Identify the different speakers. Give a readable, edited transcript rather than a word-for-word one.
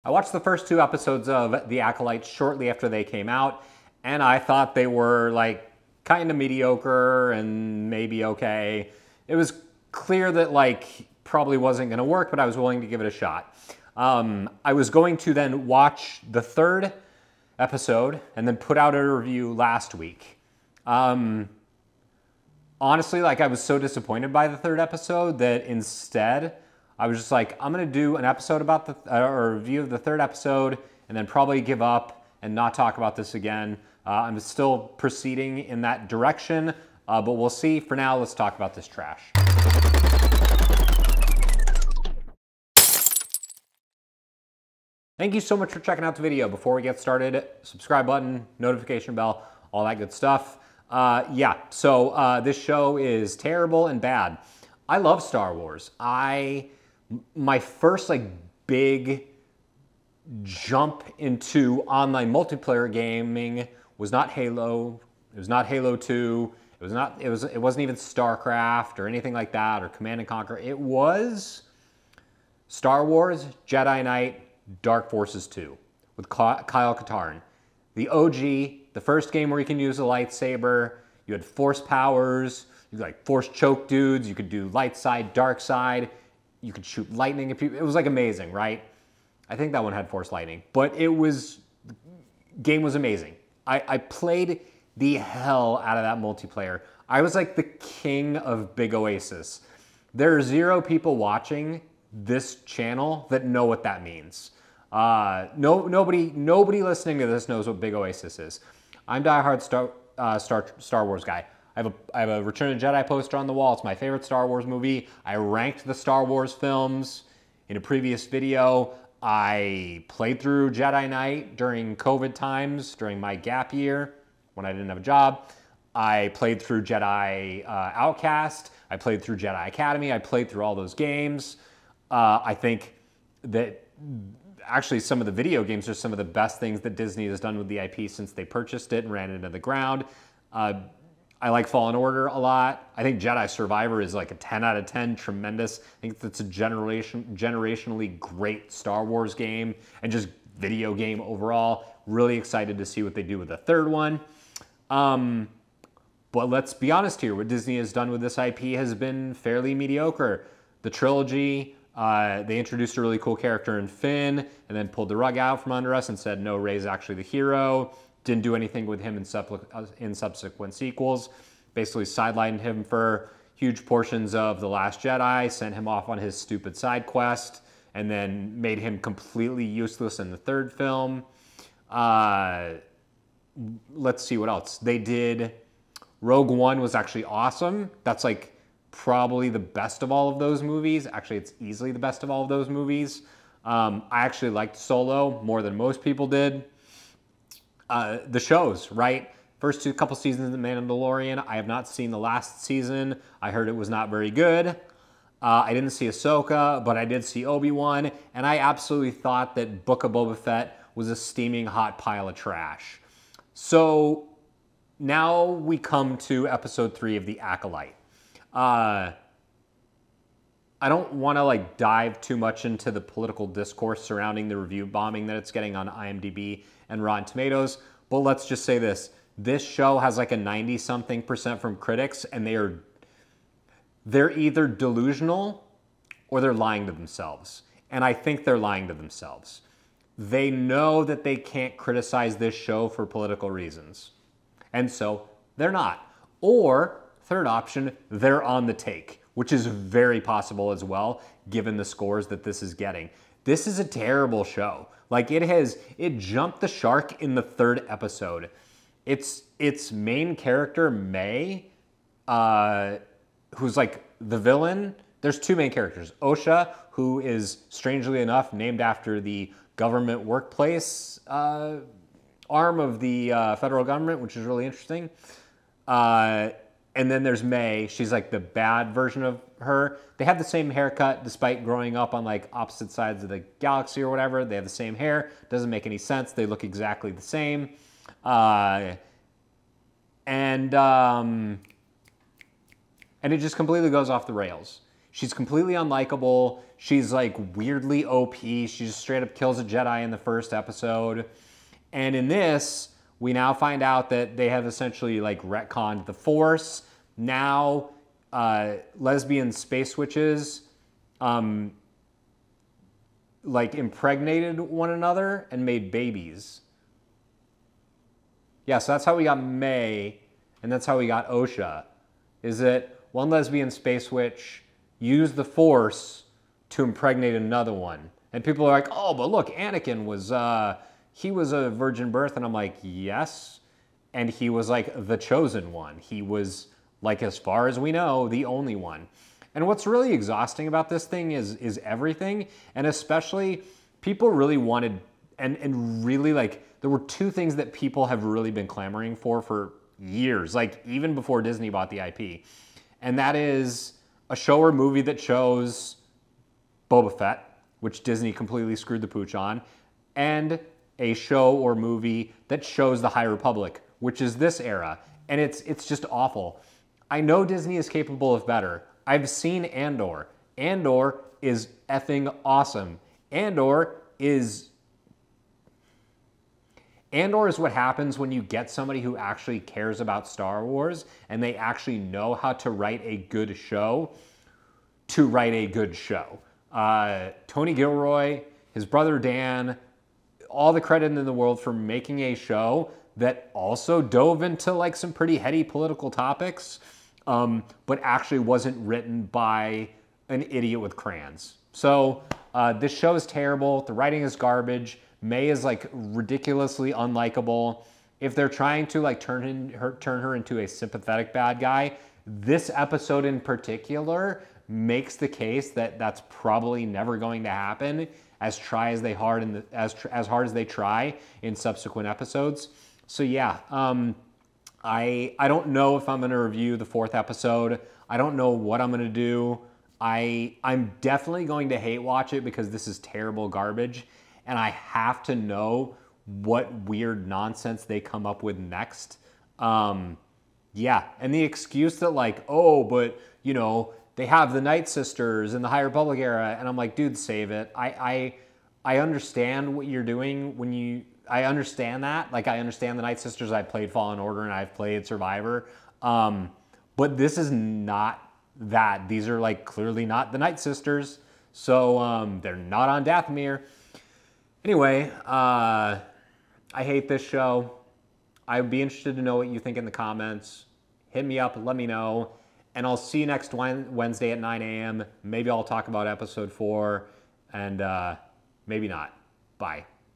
Speaker 1: I watched the first 2 episodes of The Acolyte shortly after they came out, and I thought they were like kind of mediocre and maybe okay. It was clear that like probably wasn't going to work, but I was willing to give it a shot. I was going to then watch the 3rd episode and then put out a review last week. Honestly, like I was so disappointed by the 3rd episode that instead I was just like, I'm gonna do an episode about or a review of the 3rd episode and then probably give up and not talk about this again. I'm still proceeding in that direction, but we'll see. For now, let's talk about this trash. Thank you so much for checking out the video. Before we get started, subscribe button, notification bell, all that good stuff. This show is terrible and bad. I love Star Wars. My first like big jump into online multiplayer gaming was not Halo. It was not Halo 2. It wasn't even StarCraft or anything like that or Command and Conquer. It was Star Wars Jedi Knight Dark Forces 2 with Kyle Katarn. The OG, the first game where you can use a lightsaber. You had force powers. You could like force choke dudes. You could do light side, dark side. You could shoot lightning. It was like amazing, right? I think that one had force lightning, but game was amazing. I played the hell out of that multiplayer. I was like the king of Big Oasis. There are 0 people watching this channel that know what that means. Nobody listening to this knows what Big Oasis is. I'm diehard Star Wars guy. I have a Return of the Jedi poster on the wall. It's my favorite Star Wars movie. I ranked the Star Wars films in a previous video. I played through Jedi Knight during COVID times, during my gap year when I didn't have a job. I played through Jedi Outcast. I played through Jedi Academy. I played through all those games. I think that actually some of the video games are some of the best things that Disney has done with the IP since they purchased it and ran it into the ground. I like Fallen Order a lot. I think Jedi Survivor is like a 10 out of 10, tremendous. I think that's a generationally great Star Wars game and just video game overall. Really excited to see what they do with the 3rd one. But let's be honest here, what Disney has done with this IP has been fairly mediocre. The trilogy, they introduced a really cool character in Finn and then pulled the rug out from under us and said, no, Rey's actually the hero. Didn't do anything with him in subsequent sequels. Basically sidelined him for huge portions of The Last Jedi, sent him off on his stupid side quest, and then made him completely useless in the 3rd film. Let's see what else. They did... Rogue One was actually awesome. That's like probably the best of all of those movies. Actually, it's easily the best of all of those movies. I actually liked Solo more than most people did. The shows, right? First couple seasons of The Mandalorian. I have not seen the last season. I heard it was not very good. I didn't see Ahsoka, but I did see Obi-Wan, and I absolutely thought that Book of Boba Fett was a steaming hot pile of trash. So now we come to episode 3 of The Acolyte. I don't want to like dive too much into the political discourse surrounding the review bombing that it's getting on IMDb and Rotten Tomatoes, but let's just say this. This show has like a 90-something% from critics, and they're either delusional or they're lying to themselves. And I think they're lying to themselves. They know that they can't criticize this show for political reasons. And so they're not. Or, third option, they're on the take, which is very possible as well, given the scores that this is getting. This is a terrible show. Like it jumped the shark in the 3rd episode. Its main character, May, who's like the villain. There's 2 main characters. Osha, who is strangely enough named after the government workplace arm of the federal government, which is really interesting. And then there's May. She's like the bad version of her. They have the same haircut despite growing up on like opposite sides of the galaxy or whatever. They have the same hair. Doesn't make any sense. They look exactly the same. And it just completely goes off the rails. She's completely unlikable. She's like weirdly OP. She just straight up kills a Jedi in the first episode. And in this, we now find out that they have essentially like retconned the Force. Now, lesbian space witches like impregnated one another and made babies. Yeah, so that's how we got May, and that's how we got Osha. Is that one lesbian space witch used the Force to impregnate another one. And people are like, oh, but look, Anakin was, he was a virgin birth. And I'm like, yes. And he was like the chosen one. He was, like, as far as we know, the only one. And what's really exhausting about this thing is everything. And especially people really wanted, and really like, there were two things that people have really been clamoring for years, like even before Disney bought the IP. And that is a show or movie that shows Boba Fett, which Disney completely screwed the pooch on, and a show or movie that shows the High Republic, which is this era. And it's just awful. I know Disney is capable of better. I've seen Andor. Andor is effing awesome. Andor is what happens when you get somebody who actually cares about Star Wars and they actually know how to write a good show to write a good show. Tony Gilroy, his brother Dan, all the credit in the world for making a show that also dove into like some pretty heady political topics, but actually wasn't written by an idiot with crayons. So this show is terrible. The writing is garbage. May is like ridiculously unlikable. If they're trying to like turn her into a sympathetic bad guy, this episode in particular makes the case that that's probably never going to happen, as hard as they try in subsequent episodes. So yeah, I don't know if I'm going to review the 4th episode. I don't know what I'm going to do. I'm definitely going to hate watch it because this is terrible garbage, and I have to know what weird nonsense they come up with next. Yeah, and the excuse that like, oh, but you know, they have the Night Sisters in the High Republic era, and I'm like, dude, save it. I understand what you're doing I understand that. Like, I understand the Night Sisters. I played Fallen Order and I've played Survivor. But this is not that. These are like clearly not the Night Sisters. So they're not on Dathomir. Anyway, I hate this show. I'd be interested to know what you think in the comments. Hit me up, let me know. And I'll see you next Wednesday at 9 a.m. Maybe I'll talk about episode 4 and maybe not. Bye.